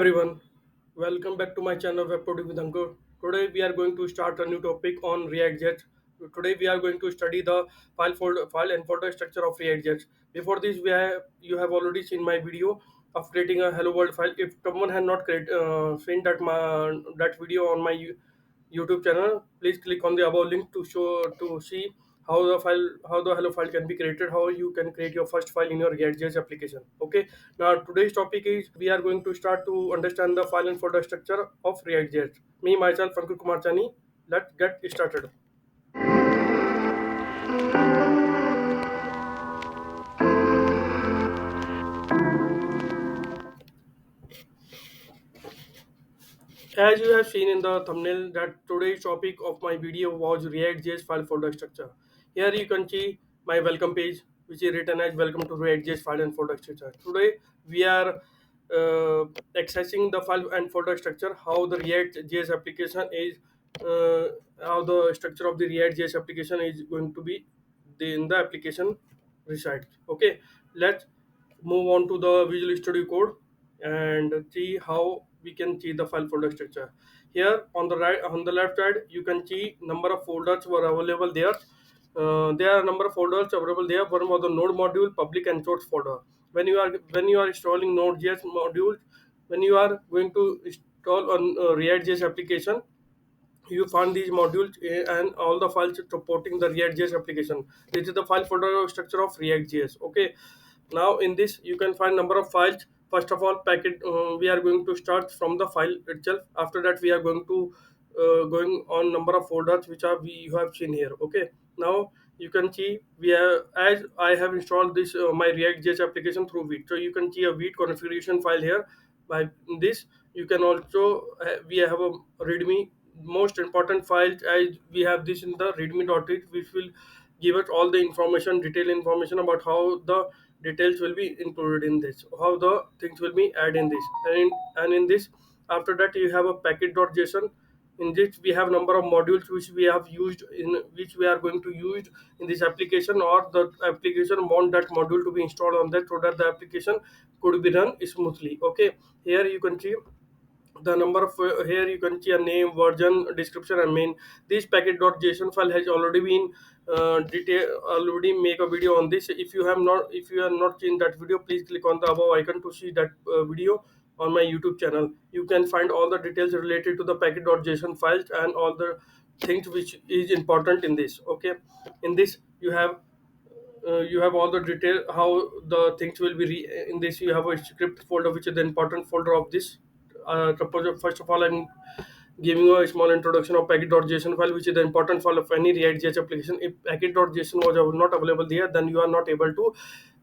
everyone, welcome back to my channel Web Coding with Ankur. Today we are going to start a new topic on React.js. Today we are going to study the file and folder structure of React.js. Before this, you have already seen my video of creating a Hello World file. If someone has not seen that video on my YouTube channel, please click on the above link to see how the hello file can be created, how you can create your first file in your React.js application. Okay, now today's topic is we are going to start to understand the file and folder structure of React.js. Me myself, Ankur Kumar Chani. Let's get started. As you have seen in the thumbnail, that today's topic of my video was React.js file folder structure. Here you can see my welcome page, which is written as "Welcome to React.js file and folder structure." Today we are accessing the file and folder structure. How the React.js application is, how the structure of the React.js application is going to be in the application resides. Okay, let's move on to the Visual Studio Code and see how we can see the file folder structure. Here on the right, on the left side, you can see number of folders were available there. There are a number of folders available there. One was the node module, public and source folder. When you are installing Node.js modules, when you are going to install on React.js application, you find these modules and all the files supporting the React.js application. This is the file folder structure of React.js. Okay, now in this you can find number of files. First of all, packet. We are going to start from the file itself. After that, we are going to going on number of folders which are we you have seen here. Okay, now you can see we have, as I have installed this my React.js application through Vite. So you can see a Vite configuration file here. By this, you can also we have a README most important files, as we have this in the readme.it, which will give us all the information, detailed information about how the details will be included in this, how the things will be added in this, and in this, after that you have a package.json. In this we have number of modules which we have used in which we are going to use in this application, or the application want that module to be installed on that so that the application could be run smoothly. Okay, here you can see the number of here you can see a name, version, description, and main. This package.json file has already been detail already make a video on this. If you have not seen that video, please click on the above icon to see that video on my YouTube channel. You can find all the details related to the package.json files and all the things which is important in this. Okay, in this you have all the detail how the things will be in this. You have a script folder which is the important folder of this. Suppose first of all I'm giving you a small introduction of package.json file, which is the important file of any React.js application. If package.json was not available there, then you are not able to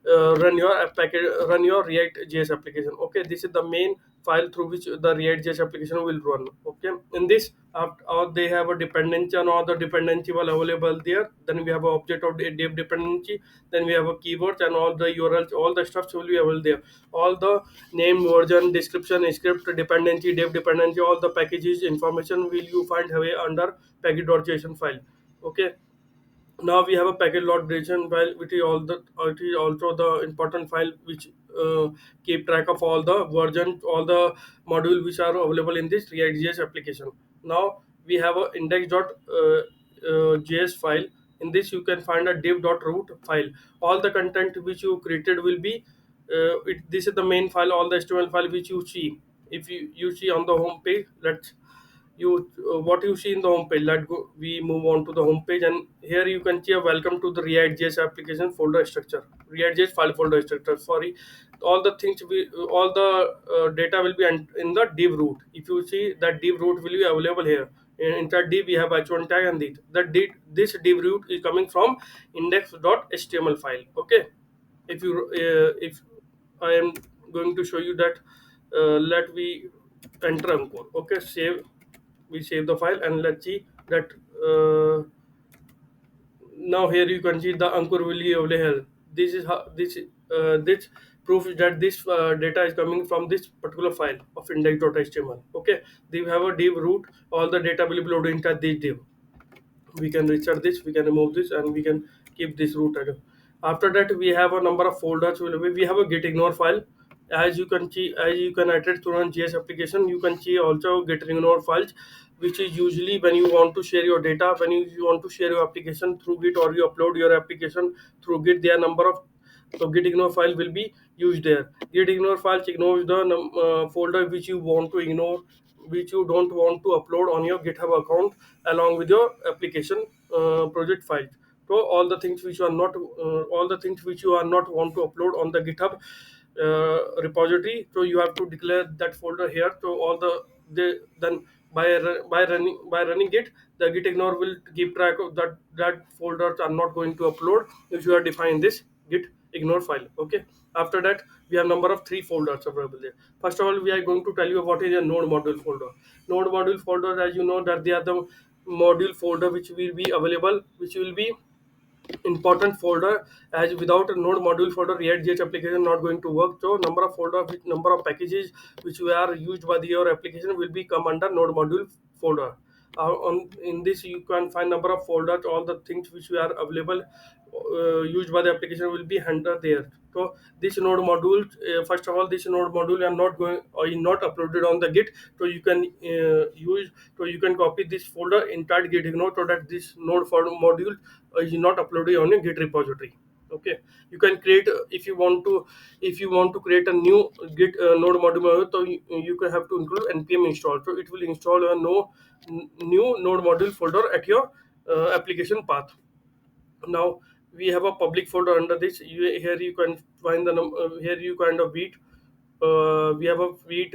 run your React.js application. Okay, this is the main file through which the React.js application will run. Okay, in this, or they have a dependency and all the dependency will available there. Then we have an object of the div dependency. Then we have a keywords and all the URLs, all the stuff will be available there. All the name, version, description, script, dependency, div dependency, all the packages information will you find away under package.json file. Okay, now we have a package.json file, which is it is also the important file which keep track of all the versions, all the module which are available in this React.js application. Now we have a index.js file. In this you can find a div.root file. All the content which you created will be this is the main file, all the HTML file which you see. If you see on the home page, let's you what you see in the home page. We move on to the home page, and here you can see a welcome to the React.js application folder structure, React.js file folder structure. Sorry, all the things all the data will be in the div root. If you see that div root will be available here. Inside div we have h1 tag, and this div root is coming from index.html file. Okay, if I am going to show you that, let we enter Anchor. Okay, we save the file, and let's see that now here you can see the Anchor will be available. This is how this proves that this data is coming from this particular file of index.html. Okay, we have a div root, all the data will be loaded into this div. We can insert this, we can remove this, and we can keep this root item. After that we have a number of folders. We have a git ignore file. As you can see, as you can attach to an JS application, you can see also get ignore files, which is usually when you want to share your data, when you want to share your application through Git, or you upload your application through Git, there are number of, so git ignore file will be used there. Git ignore files ignores the folder which you want to ignore, which you don't want to upload on your GitHub account along with your application project files. So all the things which you are not all the things which you are not want to upload on the GitHub repository, so you have to declare that folder here. So all then by running it, the git ignore will keep track of that folders are not going to upload if you are defining this git ignore file. Okay, after that we have number of three folders available there. First of all, we are going to tell you what is a node module folder. Node module folder, as you know, that they are the module folder which will be available, which will be important folder. As without a node module folder, react.js application not going to work. So number of folder with number of packages which are used by your application will be come under node module folder. On in this you can find number of folders, all the things which are available used by the application will be handled there. So this node module, first of all, this node module are not going or is not uploaded on the git. So you can use, so you can copy this folder inside git ignore, so that this node for module is not uploaded on a git repository. Okay, you can create if you want to, if you want to create a new git node module, so you can have to include npm install, so it will install a no new node module folder at your application path. Now we have a public folder under this. Here you can find here you kind of wheat, we have a wheat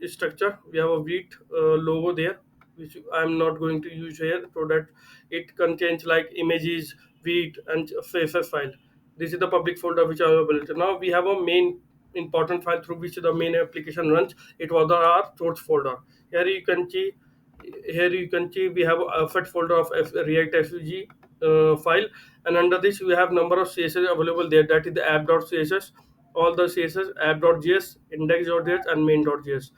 structure, we have a wheat logo there, which I'm not going to use here, so that it contains like images, wheat and faces file. This is the public folder which are available. Now we have a main important file through which the main application runs. It was our source folder. Here you can see, here you can see we have a FAT folder of react svg file, and under this we have number of css available there, that is the app.css, all the css, app.js, index.js and main.js.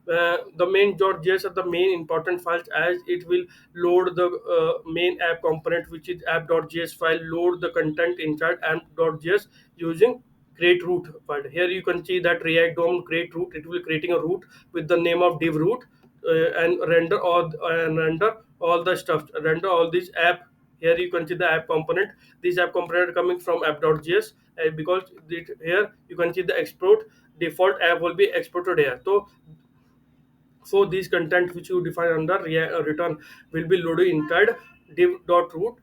The main.js are the main important files, as it will load the main app component, which is app.js file, load the content inside app.js using create root file. Here you can see that react dom create root, it will creating a root with the name of div root, and render all the stuff, render all these app. Here you can see the app component. This app component coming from app.js, because here you can see the export default app will be exported here. So these content which you define under return will be loaded inside div.root,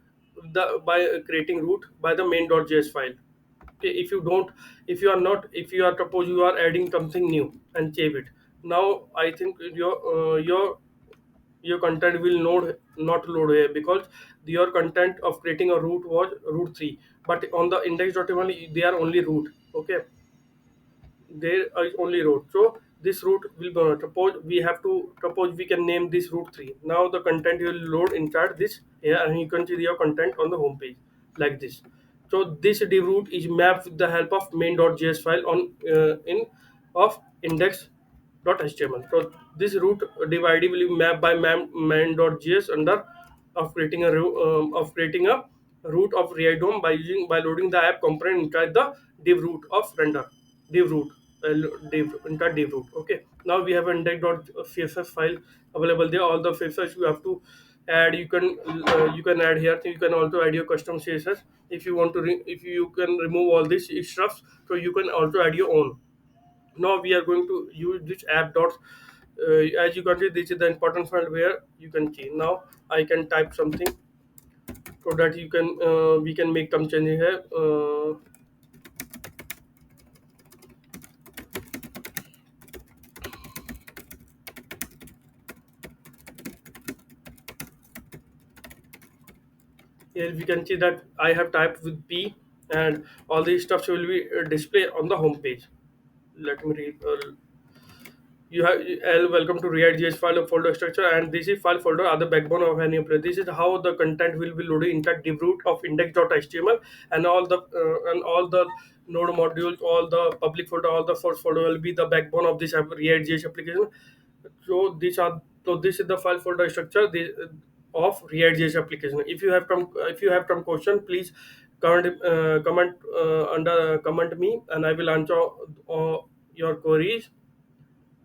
by creating root by the main.js file. Okay, if you don't, if you are not, if you are, suppose you are adding something new and save it. Now I think your content will not load here, because your content of creating a root was root 3, but on the index.html they are only root. Okay, there is only root. So this root will be, suppose we have to, suppose we can name this root 3. Now the content will load inside this here, and you can see your content on the home page like this. So this div root is mapped with the help of main.js file on in of index.html. So this root div id will be mapped by main.js under of creating a of creating a root of React DOM by using, by loading the app component inside the div root of render, div root, div inside div root. Okay, now we have an index.css file available there. All the css you have to add, you can add here. You can also add your custom css if you want to if you can remove all these stuff, so you can also add your own. Now we are going to use this app dot, as you can see, this is the important file where you can see. Now I can type something, so that you can we can make some changes here. Here we can see that I have typed with p, and all these stuff will be displayed on the home page. Let me read. You have welcome to React.js file folder structure, and this is file folder are the backbone of any application. This is how the content will be loaded inside div root of index.html, and all the node modules, all the public folder, all the source folder will be the backbone of this React.js application. So these are, so this is the file folder structure of React.js application. If you have some question, please comment under comment me, and I will answer your queries.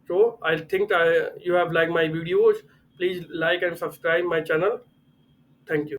So I think you have liked my videos. Please like and subscribe my channel. Thank you.